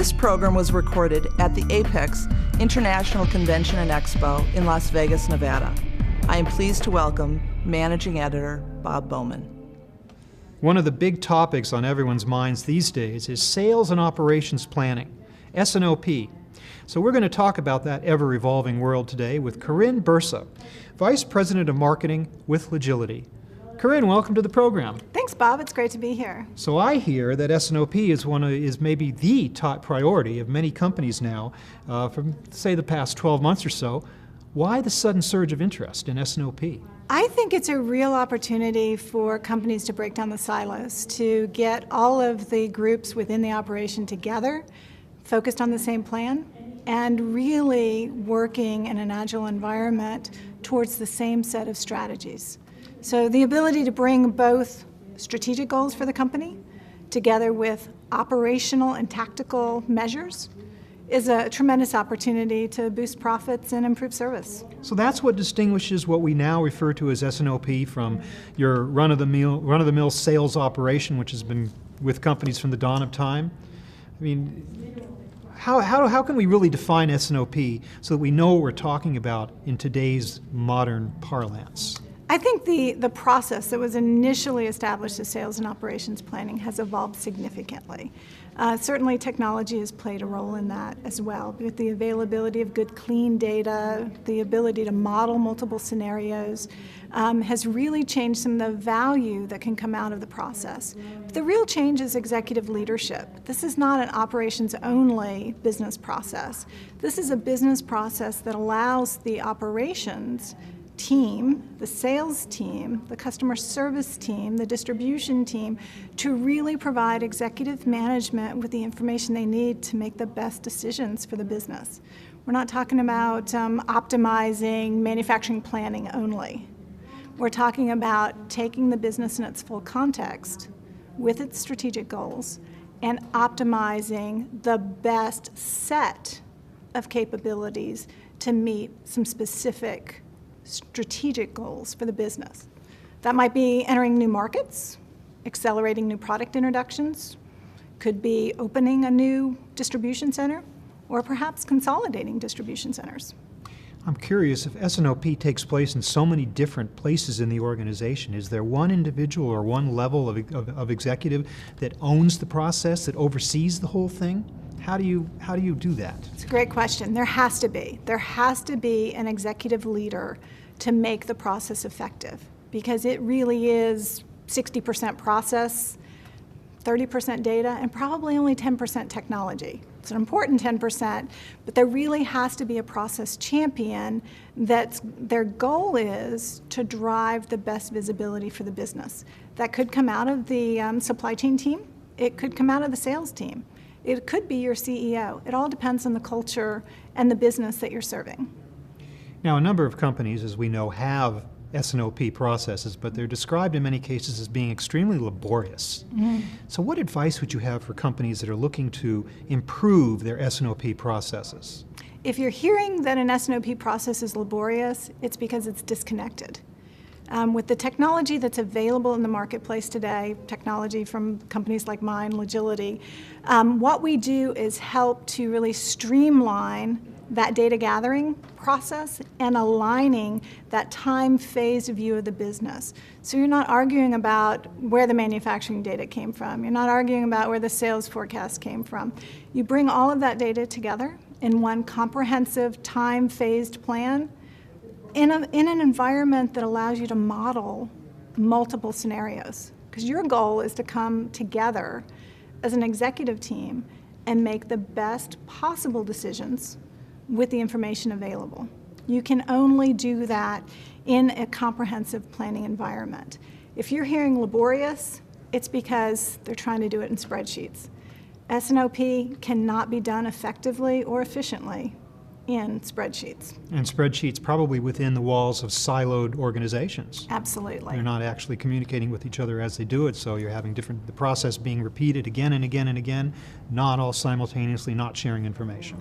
This program was recorded at the Apex International Convention and Expo in Las Vegas, Nevada. I am pleased to welcome Managing Editor Bob Bowman. One of the big topics on everyone's minds these days is sales and operations planning, S&OP. So we're going to talk about that ever-evolving world today with Karin Bursa, Vice President of Marketing with Logility. Karin, welcome to the program. Thanks, Bob. It's great to be here. So I hear that S&OP is maybe the top priority of many companies now, from say the past 12 months or so. Why the sudden surge of interest in S&OP? I think it's a real opportunity for companies to break down the silos, to get all of the groups within the operation together, focused on the same plan, and really working in an agile environment towards the same set of strategies. So the ability to bring both strategic goals for the company together with operational and tactical measures is a tremendous opportunity to boost profits and improve service. So that's what distinguishes what we now refer to as S&OP from your run-of-the-mill sales operation, which has been with companies from the dawn of time. I mean, how can we really define S&OP so that we know what we're talking about in today's modern parlance? I think the process that was initially established as sales and operations planning has evolved significantly. Certainly technology has played a role in that as well, with the availability of good, clean data, the ability to model multiple scenarios, has really changed some of the value that can come out of the process. But the real change is executive leadership. This is not an operations-only business process. This is a business process that allows the operations team, the sales team, the customer service team, the distribution team, to really provide executive management with the information they need to make the best decisions for the business. We're not talking about optimizing manufacturing planning only. We're talking about taking the business in its full context with its strategic goals and optimizing the best set of capabilities to meet some specific strategic goals for the business. That might be entering new markets, accelerating new product introductions, could be opening a new distribution center, or perhaps consolidating distribution centers. I'm curious, if S&OP takes place in so many different places in the organization, is there one individual or one level of executive that owns the process, that oversees the whole thing? How do you do that? It's a great question. There has to be. There has to be an executive leader to make the process effective, because it really is 60% process, 30% data, and probably only 10% technology. It's an important 10%, but there really has to be a process champion that their goal is to drive the best visibility for the business. That could come out of the supply chain team. It could come out of the sales team. It could be your CEO. It all depends on the culture and the business that you're serving. Now, a number of companies, as we know, have S&OP processes, but they're described in many cases as being extremely laborious. Mm-hmm. So what advice would you have for companies that are looking to improve their S&OP processes? If you're hearing that an S&OP process is laborious, it's because it's disconnected. With the technology that's available in the marketplace today, technology from companies like mine, Logility, what we do is help to really streamline that data gathering process and aligning that time phase view of the business. So you're not arguing about where the manufacturing data came from. You're not arguing about where the sales forecast came from. You bring all of that data together in one comprehensive time phased plan in an environment that allows you to model multiple scenarios. Because your goal is to come together as an executive team and make the best possible decisions with the information available. You can only do that in a comprehensive planning environment. If you're hearing laborious, it's because they're trying to do it in spreadsheets. S&OP cannot be done effectively or efficiently in spreadsheets. And spreadsheets probably within the walls of siloed organizations. Absolutely. They're not actually communicating with each other as they do it, so you're having the process being repeated again and again and again, not all simultaneously, not sharing information.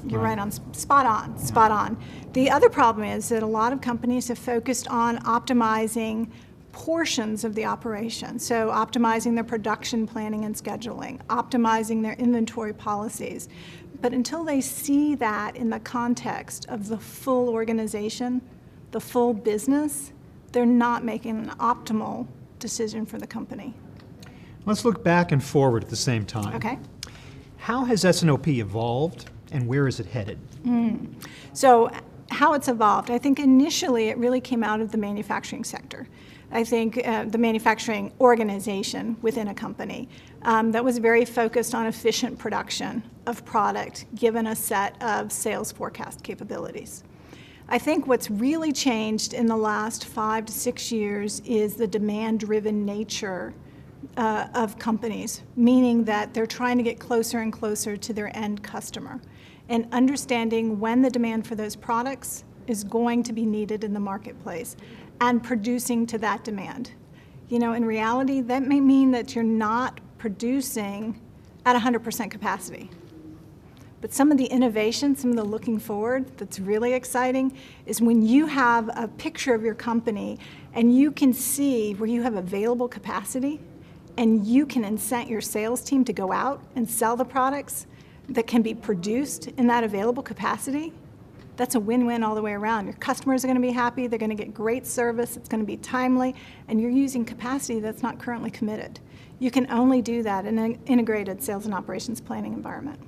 You're right on, spot on, spot on. The other problem is that a lot of companies have focused on optimizing portions of the operation. So optimizing their production planning and scheduling, optimizing their inventory policies. But until they see that in the context of the full organization, the full business, they're not making an optimal decision for the company. Let's look back and forward at the same time. Okay. How has S&OP evolved, and where is it headed? So how it's evolved, I think initially it really came out of the manufacturing sector. I think the manufacturing organization within a company that was very focused on efficient production of product given a set of sales forecast capabilities. I think what's really changed in the last 5 to 6 years is the demand-driven nature of companies, meaning that they're trying to get closer and closer to their end customer and understanding when the demand for those products is going to be needed in the marketplace and producing to that demand. You know, in reality, that may mean that you're not producing at 100% capacity. But some of the innovation, some of the looking forward that's really exciting is when you have a picture of your company and you can see where you have available capacity and you can incent your sales team to go out and sell the products that can be produced in that available capacity. That's a win-win all the way around. Your customers are going to be happy, they're going to get great service, it's going to be timely, and you're using capacity that's not currently committed. You can only do that in an integrated sales and operations planning environment.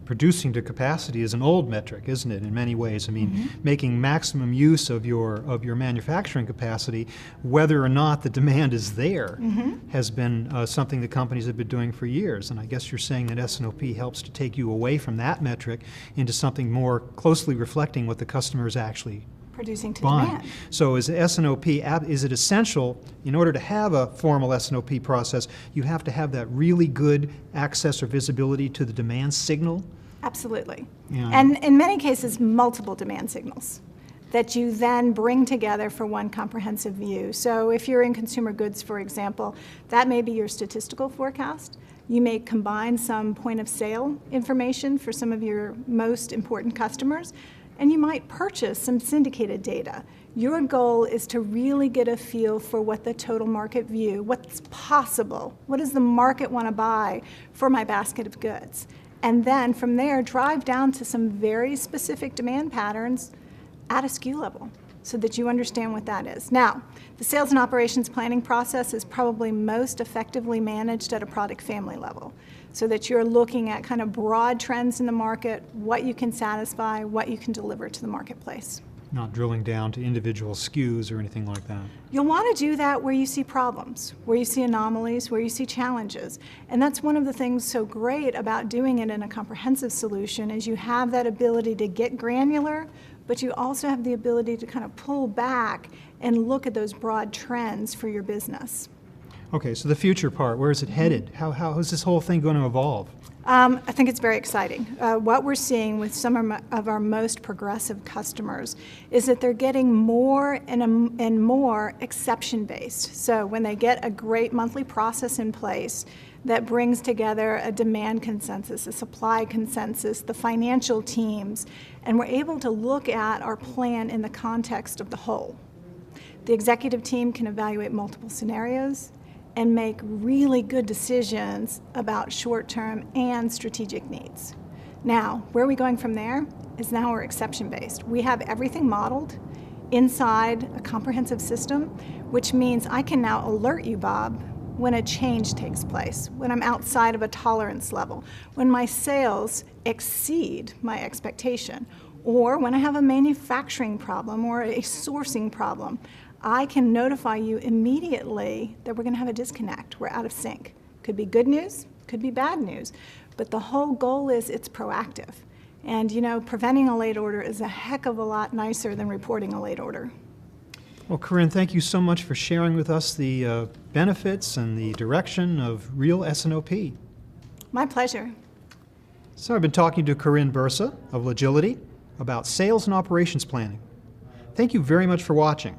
Producing to capacity is an old metric, isn't it, in many ways? I mean, making maximum use of your manufacturing capacity, whether or not the demand is there, has been something that companies have been doing for years. And I guess you're saying that S&OP helps to take you away from that metric into something more closely reflecting what the customer is actually producing to buying. demand. So is S&OP, is it essential, in order to have a formal S&OP process, you have to have that really good access or visibility to the demand signal? Absolutely. Yeah. And in many cases, multiple demand signals that you then bring together for one comprehensive view. So if you're in consumer goods, for example, that may be your statistical forecast. You may combine some point of sale information for some of your most important customers, and you might purchase some syndicated data. Your goal is to really get a feel for what the total market view, what's possible, what does the market want to buy for my basket of goods? And then from there, drive down to some very specific demand patterns at a SKU level so that you understand what that is. Now, the sales and operations planning process is probably most effectively managed at a product family level, so that you're looking at kind of broad trends in the market, what you can satisfy, what you can deliver to the marketplace. Not drilling down to individual SKUs or anything like that. You'll want to do that where you see problems, where you see anomalies, where you see challenges. And that's one of the things so great about doing it in a comprehensive solution is you have that ability to get granular, but you also have the ability to kind of pull back and look at those broad trends for your business. Okay, so the future part, where is it headed? How is this whole thing going to evolve? I think it's very exciting. What we're seeing with some of our most progressive customers is that they're getting more and more exception-based. So when they get a great monthly process in place that brings together a demand consensus, a supply consensus, the financial teams, and we're able to look at our plan in the context of the whole. The executive team can evaluate multiple scenarios and make really good decisions about short-term and strategic needs. Now, where are we going from there is now we're exception-based. We have everything modeled inside a comprehensive system, which means I can now alert you, Bob, when a change takes place, when I'm outside of a tolerance level, when my sales exceed my expectation, or when I have a manufacturing problem or a sourcing problem. I can notify you immediately that we're going to have a disconnect. We're out of sync. Could be good news, could be bad news, but the whole goal is it's proactive. And you know, preventing a late order is a heck of a lot nicer than reporting a late order. Well, Karin, thank you so much for sharing with us the benefits and the direction of real S&OP. My pleasure. So I've been talking to Karin Bursa of Logility about sales and operations planning. Thank you very much for watching.